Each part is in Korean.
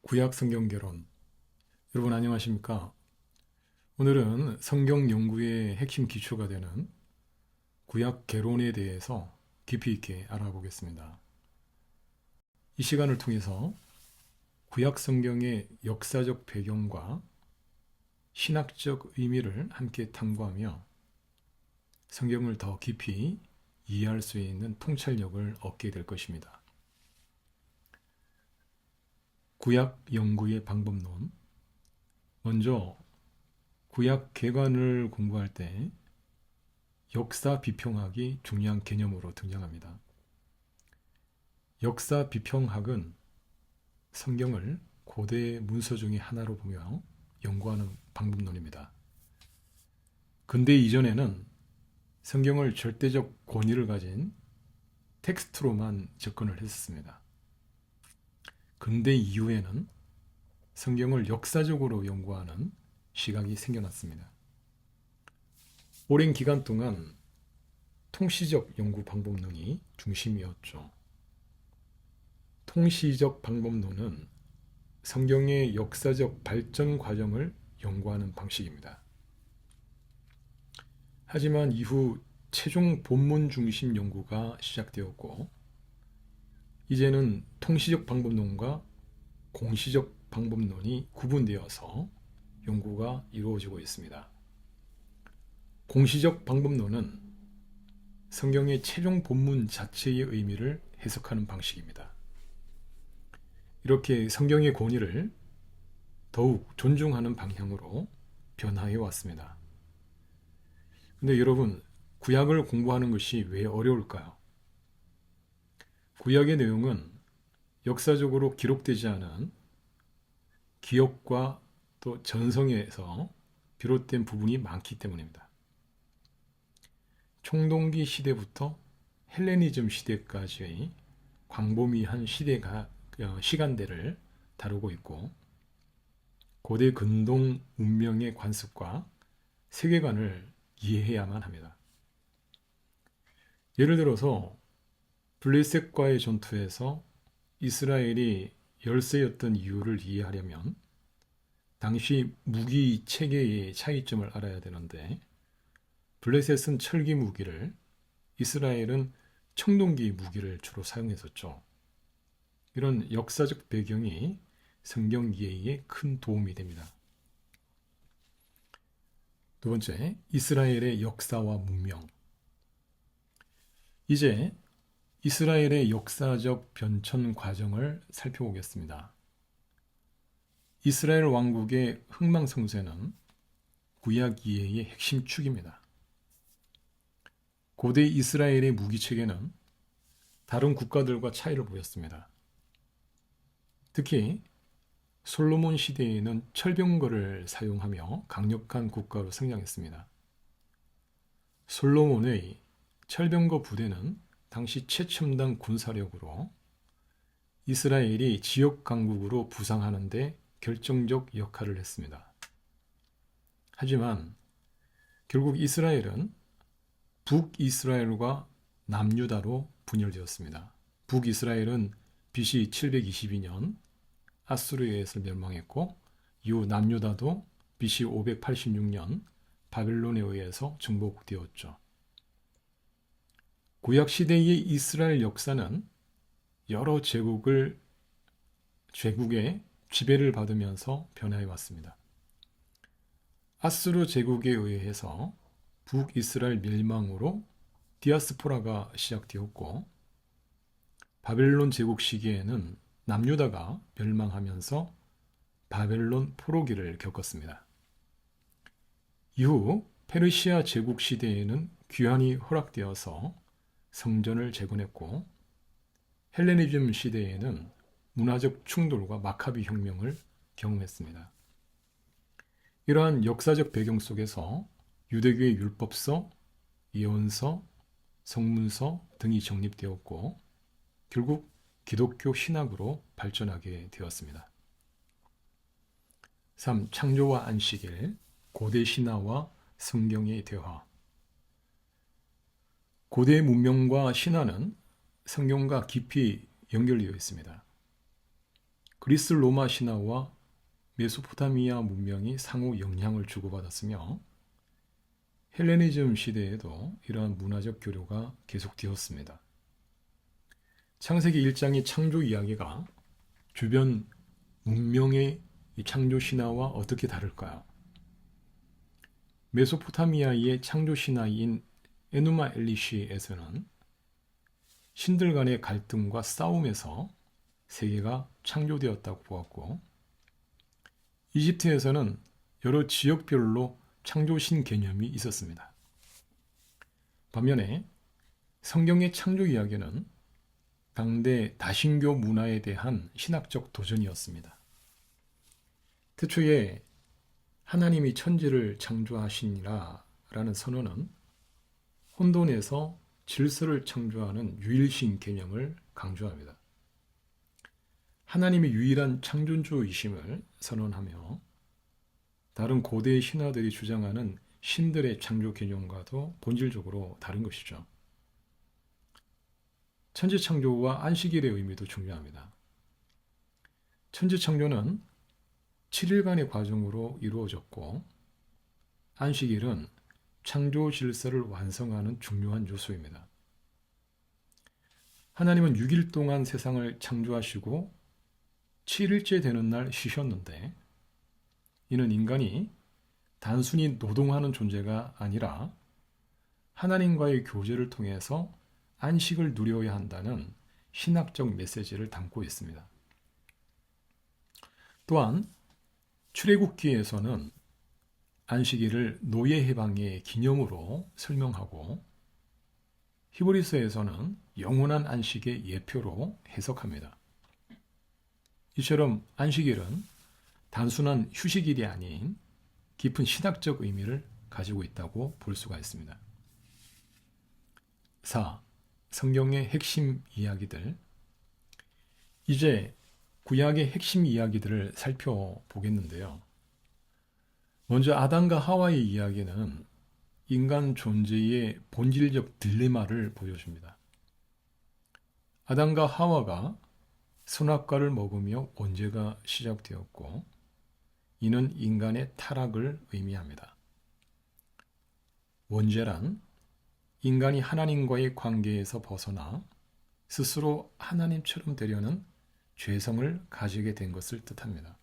구약 성경 개론. 여러분 안녕하십니까? 오늘은 성경 연구의 핵심 기초가 되는 구약 개론에 대해서 깊이 있게 알아보겠습니다. 이 시간을 통해서 구약 성경의 역사적 배경과 신학적 의미를 함께 탐구하며 성경을 더 깊이 이해할 수 있는 통찰력을 얻게 될 것입니다. 구약 연구의 방법론. 먼저 구약 개관을 공부할 때 역사 비평학이 중요한 개념으로 등장합니다. 역사 비평학은 성경을 고대 문서 중의 하나로 보며 연구하는 방법론입니다. 근대 이전에는 성경을 절대적 권위를 가진 텍스트로만 접근을 했었습니다. 근대 이후에는 성경을 역사적으로 연구하는 시각이 생겨났습니다. 오랜 기간 동안 통시적 연구 방법론이 중심이었죠. 통시적 방법론은 성경의 역사적 발전 과정을 연구하는 방식입니다. 하지만 이후 최종 본문 중심 연구가 시작되었고, 이제는 통시적 방법론과 공시적 방법론이 구분되어서 연구가 이루어지고 있습니다. 공시적 방법론은 성경의 최종 본문 자체의 의미를 해석하는 방식입니다. 이렇게 성경의 권위를 더욱 존중하는 방향으로 변화해 왔습니다. 근데 여러분, 구약을 공부하는 것이 왜 어려울까요? 구약의 내용은 역사적으로 기록되지 않은 기억과 또 전성에서 비롯된 부분이 많기 때문입니다. 청동기 시대부터 헬레니즘 시대까지의 광범위한 시간대를 다루고 있고, 고대 근동 문명의 관습과 세계관을 이해해야만 합니다. 예를 들어서 블레셋과의 전투에서 이스라엘이 열세였던 이유를 이해하려면 당시 무기 체계의 차이점을 알아야 되는데, 블레셋은 철기 무기를, 이스라엘은 청동기 무기를 주로 사용했었죠. 이런 역사적 배경이 성경 이해에 큰 도움이 됩니다. 두 번째, 이스라엘의 역사와 문명. 이제 이스라엘의 역사적 변천 과정을 살펴보겠습니다. 이스라엘 왕국의 흥망성쇠는 구약 이해의 핵심 축입니다. 고대 이스라엘의 무기체계는 다른 국가들과 차이를 보였습니다. 특히 솔로몬 시대에는 철병거를 사용하며 강력한 국가로 성장했습니다. 솔로몬의 철병거 부대는 당시 최첨단 군사력으로 이스라엘이 지역 강국으로 부상하는 데 결정적 역할을 했습니다. 하지만 결국 이스라엘은 북이스라엘과 남유다로 분열되었습니다. 북이스라엘은 BC 722년 아수르에 의해서 멸망했고, 이후 남유다도 BC 586년 바벨론에 의해서 정복되었죠. 구약 시대의 이스라엘 역사는 여러 제국의 지배를 받으면서 변화해 왔습니다. 아수르 제국에 의해서 북이스라엘 멸망으로 디아스포라가 시작되었고, 바벨론 제국 시기에는 남유다가 멸망하면서 바벨론 포로기를 겪었습니다. 이후 페르시아 제국 시대에는 귀환이 허락되어서 성전을 재건했고, 헬레니즘 시대에는 문화적 충돌과 마카비 혁명을 경험했습니다. 이러한 역사적 배경 속에서 유대교의 율법서, 예언서, 성문서 등이 정립되었고, 결국 기독교 신학으로 발전하게 되었습니다. 3. 창조와 안식일, 고대 신화와 성경의 대화. 고대 문명과 신화는 성경과 깊이 연결되어 있습니다. 그리스 로마 신화와 메소포타미아 문명이 상호 영향을 주고받았으며 헬레니즘 시대에도 이러한 문화적 교류가 계속되었습니다. 창세기 1장의 창조 이야기가 주변 문명의 창조 신화와 어떻게 다를까요? 메소포타미아의 창조 신화인 에누마 엘리시에서는 신들 간의 갈등과 싸움에서 세계가 창조되었다고 보았고, 이집트에서는 여러 지역별로 창조신 개념이 있었습니다. 반면에 성경의 창조 이야기는 당대 다신교 문화에 대한 신학적 도전이었습니다. 태초에 하나님이 천지를 창조하시니라 라는 선언은 혼돈에서 질서를 창조하는 유일신 개념을 강조합니다. 하나님이 유일한 창조주이심을 선언하며 다른 고대 신화들이 주장하는 신들의 창조 개념과도 본질적으로 다른 것이죠. 천지 창조와 안식일의 의미도 중요합니다. 천지 창조는 7일간의 과정으로 이루어졌고, 안식일은 창조 질서를 완성하는 중요한 요소입니다. 하나님은 6일 동안 세상을 창조하시고 7일째 되는 날 쉬셨는데, 이는 인간이 단순히 노동하는 존재가 아니라 하나님과의 교제를 통해서 안식을 누려야 한다는 신학적 메시지를 담고 있습니다. 또한 출애굽기에서는 안식일을 노예 해방의 기념으로 설명하고, 히브리서에서는 영원한 안식의 예표로 해석합니다. 이처럼 안식일은 단순한 휴식일이 아닌 깊은 신학적 의미를 가지고 있다고 볼 수가 있습니다. 4. 성경의 핵심 이야기들. 이제 구약의 핵심 이야기들을 살펴보겠는데요. 먼저 아담과 하와의 이야기는 인간 존재의 본질적 딜레마를 보여줍니다. 아담과 하와가 선악과를 먹으며 원죄가 시작되었고, 이는 인간의 타락을 의미합니다. 원죄란 인간이 하나님과의 관계에서 벗어나 스스로 하나님처럼 되려는 죄성을 가지게 된 것을 뜻합니다.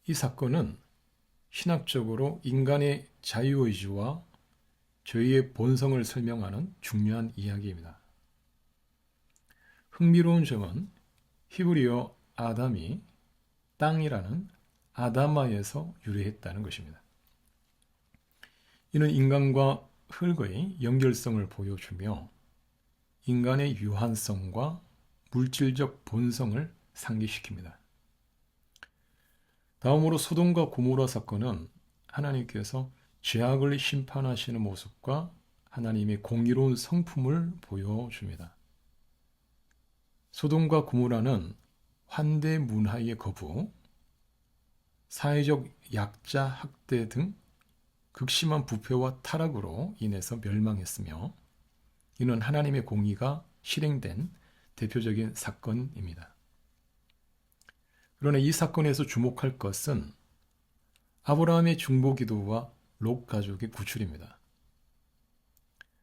이 사건은 신학적으로 인간의 자유의지와 죄의 본성을 설명하는 중요한 이야기입니다. 흥미로운 점은 히브리어 아담이 땅이라는 아다마에서 유래했다는 것입니다. 이는 인간과 흙의 연결성을 보여주며 인간의 유한성과 물질적 본성을 상기시킵니다. 다음으로 소돔과 고모라 사건은 하나님께서 죄악을 심판하시는 모습과 하나님의 공의로운 성품을 보여줍니다. 소돔과 고모라는 환대 문화의 거부, 사회적 약자 학대 등 극심한 부패와 타락으로 인해서 멸망했으며, 이는 하나님의 공의가 실행된 대표적인 사건입니다. 그러나 이 사건에서 주목할 것은 아브라함의 중보기도와 롯 가족의 구출입니다.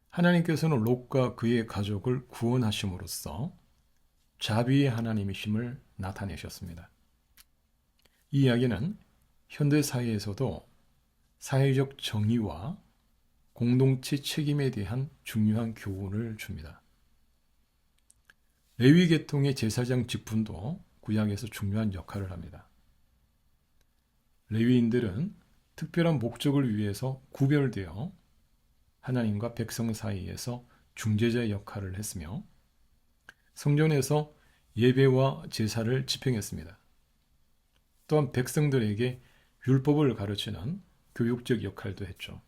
하나님께서는 롯과 그의 가족을 구원하심으로써 자비의 하나님이심을 나타내셨습니다. 이 이야기는 현대 사회에서도 사회적 정의와 공동체 책임에 대한 중요한 교훈을 줍니다. 레위 계통의 제사장 직분도 구약에서 중요한 역할을 합니다. 레위인들은 특별한 목적을 위해서 구별되어 하나님과 백성 사이에서 중재자 역할을 했으며, 성전에서 예배와 제사를 집행했습니다. 또한 백성들에게 율법을 가르치는 교육적 역할도 했죠.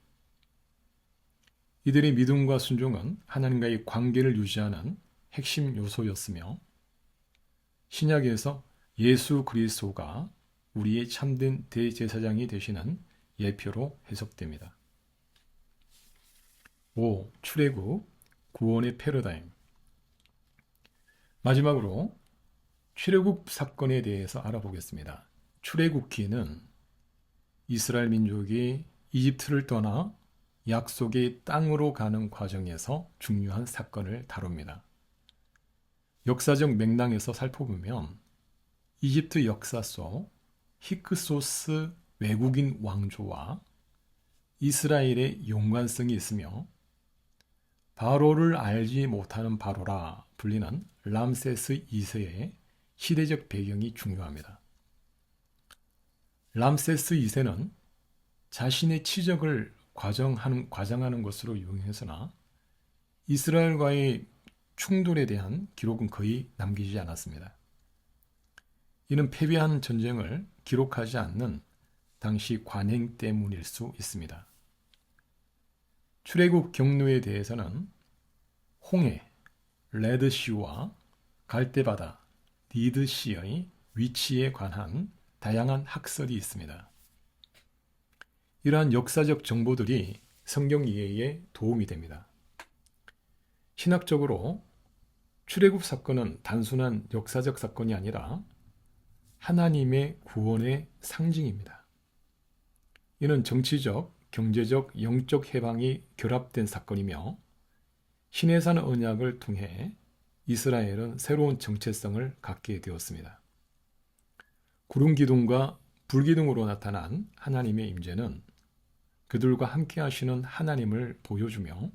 이들의 믿음과 순종은 하나님과의 관계를 유지하는 핵심 요소였으며, 신약에서 예수 그리스도가 우리의 참된 대제사장이 되시는 예표로 해석됩니다. 5. 출애굽, 구원의 패러다임. 마지막으로 출애굽 사건에 대해서 알아보겠습니다. 출애굽기는 이스라엘 민족이 이집트를 떠나 약속의 땅으로 가는 과정에서 중요한 사건을 다룹니다. 역사적 맥락에서 살펴보면 이집트 역사 속 히크소스 외국인 왕조와 이스라엘의 연관성이 있으며 바로를 알지 못하는 바로라 불리는 람세스 2세의 시대적 배경이 중요합니다. 람세스 2세는 자신의 치적을 과장하는 것으로 유명했으나 이스라엘과의 충돌에 대한 기록은 거의 남기지 않았습니다. 이는 패배한 전쟁을 기록하지 않는 당시 관행 때문일 수 있습니다. 출애굽 경로에 대해서는 홍해, 레드시와 갈대바다, 니드시의 위치에 관한 다양한 학설이 있습니다. 이러한 역사적 정보들이 성경 이해에 도움이 됩니다. 신학적으로 출애굽 사건은 단순한 역사적 사건이 아니라 하나님의 구원의 상징입니다. 이는 정치적, 경제적, 영적 해방이 결합된 사건이며 신의 언약을 통해 이스라엘은 새로운 정체성을 갖게 되었습니다. 구름 기둥과 불 기둥으로 나타난 하나님의 임재는 그들과 함께 하시는 하나님을 보여주며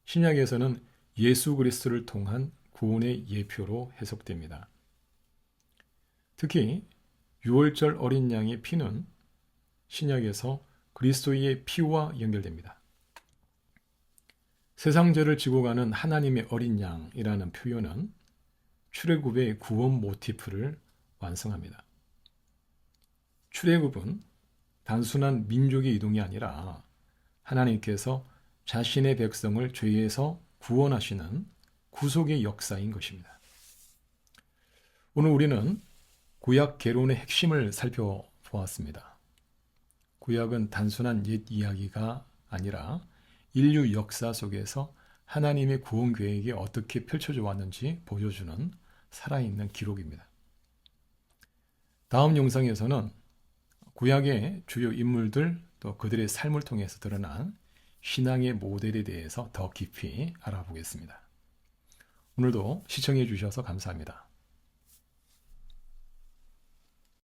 신약에서는 예수 그리스도를 통한 구원의 예표로 해석됩니다. 특히 유월절 어린 양의 피는 신약에서 그리스도의 피와 연결됩니다. 세상 죄를 지고 가는 하나님의 어린 양이라는 표현은 출애굽의 구원 모티프를 완성합니다. 출애굽은 단순한 민족의 이동이 아니라 하나님께서 자신의 백성을 죄에서 구원하시는 구속의 역사인 것입니다. 오늘 우리는 구약 개론의 핵심을 살펴보았습니다. 구약은 단순한 옛 이야기가 아니라 인류 역사 속에서 하나님의 구원 계획이 어떻게 펼쳐져 왔는지 보여주는 살아있는 기록입니다. 다음 영상에서는 구약의 주요 인물들 또 그들의 삶을 통해서 드러난 신앙의 모델에 대해서 더 깊이 알아보겠습니다. 오늘도 시청해 주셔서 감사합니다.